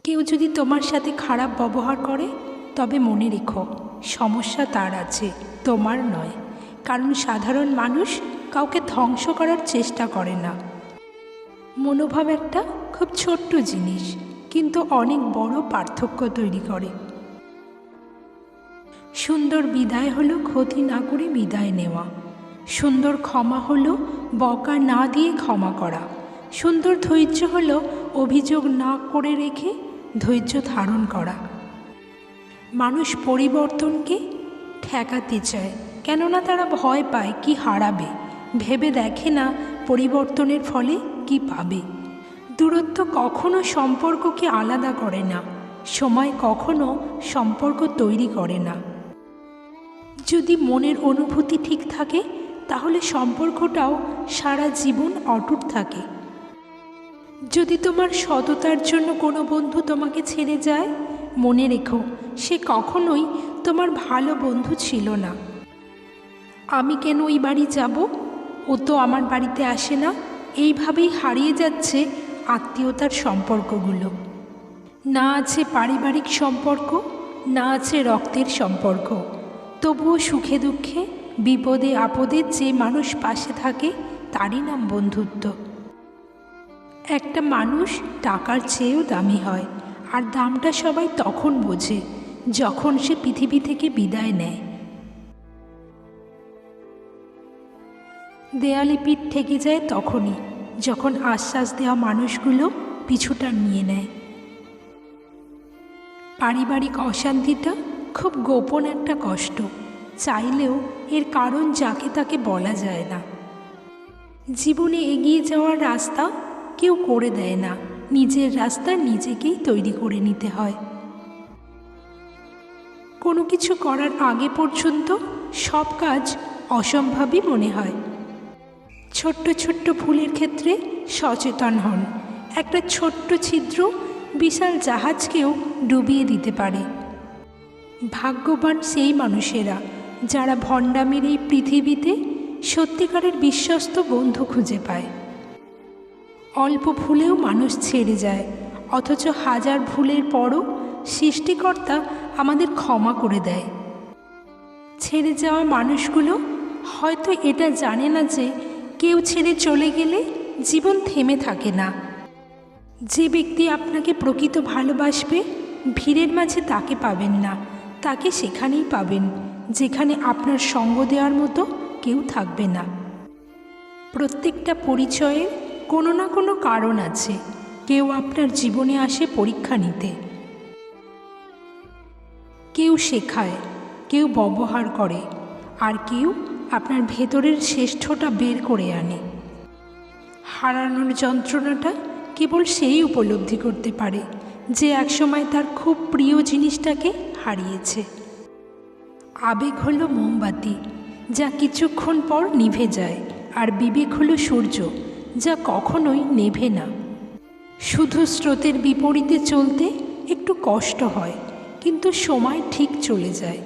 কেউ যদি তোমার সাথে খারাপ ব্যবহার করে তবে মনে রেখো, সমস্যা তার আছে, তোমার নয়। কারণ সাধারণ মানুষ কাউকে ধ্বংস করার চেষ্টা করে না। মনোভাব একটা খুব ছোট্ট জিনিস, কিন্তু অনেক বড় পার্থক্য তৈরি করে। সুন্দর বিদায় হলো ক্ষতি না করে বিদায় নেওয়া। সুন্দর ক্ষমা হলো বকা না দিয়ে ক্ষমা করা। সুন্দর ধৈর্য হলো অভিযোগ না করে রেখে ধৈর্য ধারণ করা। মানুষ পরিবর্তনকে ঠেকাতে চায়, কেননা তারা ভয় পায় কি হারাবে, ভেবে দেখে না পরিবর্তনের ফলে কি পাবে। দূরত্ব কখনো সম্পর্ককে আলাদা করে না, সময় কখনো সম্পর্ক তৈরি করে না। যদি মনের অনুভূতি ঠিক থাকে তাহলে সম্পর্কটাও সারা জীবন অটুট থাকে। যদি তোমার সততার জন্য কোনো বন্ধু তোমাকে ছেড়ে যায়, মনে রেখো সে কখনোই তোমার ভালো বন্ধু ছিল না। আমি কেন ওই বাড়ি যাব, ও তো আমার বাড়িতে আসে না, এইভাবেই হারিয়ে যাচ্ছে আত্মীয়তার সম্পর্কগুলো। না আছে পারিবারিক সম্পর্ক, না আছে রক্তের সম্পর্ক, তবুও সুখে দুঃখে বিপদে আপদে যে মানুষ পাশে থাকে তারই নাম বন্ধুত্ব। একটা মানুষ টাকার চেয়েও দামি হয়, আর দামটা সবাই তখন বোঝে যখন সে পৃথিবী থেকে বিদায় নেয়। দেয়ালে পিঠ ঠেকে যায় তখনই যখন আশ্বাস দেওয়া মানুষগুলো পিছুটা নিয়ে নেয়। পারিবারিক অশান্তিটা খুব গোপন একটা কষ্ট, চাইলেও এর কারণ যাকে তাকে বলা যায় না। জীবনে এগিয়ে যাওয়ার রাস্তা কেউ করে দেয় না, নিজের রাস্তা নিজেকেই তৈরি করে নিতে হয়। কোনো কিছু করার আগে পর্যন্ত সব কাজ অসম্ভবই মনে হয়। ছোট্ট ছোট্ট ভুলের ক্ষেত্রে সচেতন হন। একটা ছোট্ট ছিদ্র বিশাল জাহাজকেও ডুবিয়ে দিতে পারে। ভাগ্যবান সেই মানুষেরা যারা ভণ্ডামির এই পৃথিবীতে সত্যিকারের বিশ্বস্ত বন্ধু খুঁজে পায়। অল্প ভুলেও মানুষ ছেড়ে যায়, অথচ হাজার ভুলের পরও সৃষ্টিকর্তা আমাদের ক্ষমা করে দেয়। ছেড়ে যাওয়া মানুষগুলো হয়তো এটা জানে না যে কেউ ছেড়ে চলে গেলে জীবন থেমে থাকে না। যে ব্যক্তি আপনাকে প্রকৃত ভালোবাসবে, ভিড়ের মাঝে তাকে পাবেন না, তাকে সেখানেই পাবেন যেখানে আপনার সঙ্গ দেওয়ার মতো কেউ থাকবে না। প্রত্যেকটা পরিচয়ের কোনো না কোনো কারণ আছে। কেউ আপনার জীবনে আসে পরীক্ষা নিতে, কেউ শেখায়, কেউ ব্যবহার করে, আর কেউ আপনার ভেতরের শ্রেষ্ঠটা বের করে আনে। হারানোর যন্ত্রণাটা কেবল সেই উপলব্ধি করতে পারে যে একসময় তার খুব প্রিয় জিনিসটাকে হারিয়েছে। আবেগ হলো মোমবাতি, যা কিছুক্ষণ পর নিভে যায়, আর বিবেক হলো সূর্য, যা কখনোই নেভে না। শুধু স্রোতের বিপরীতে চলতে একটু কষ্ট হয়, কিন্তু সময় ঠিক চলে যায়।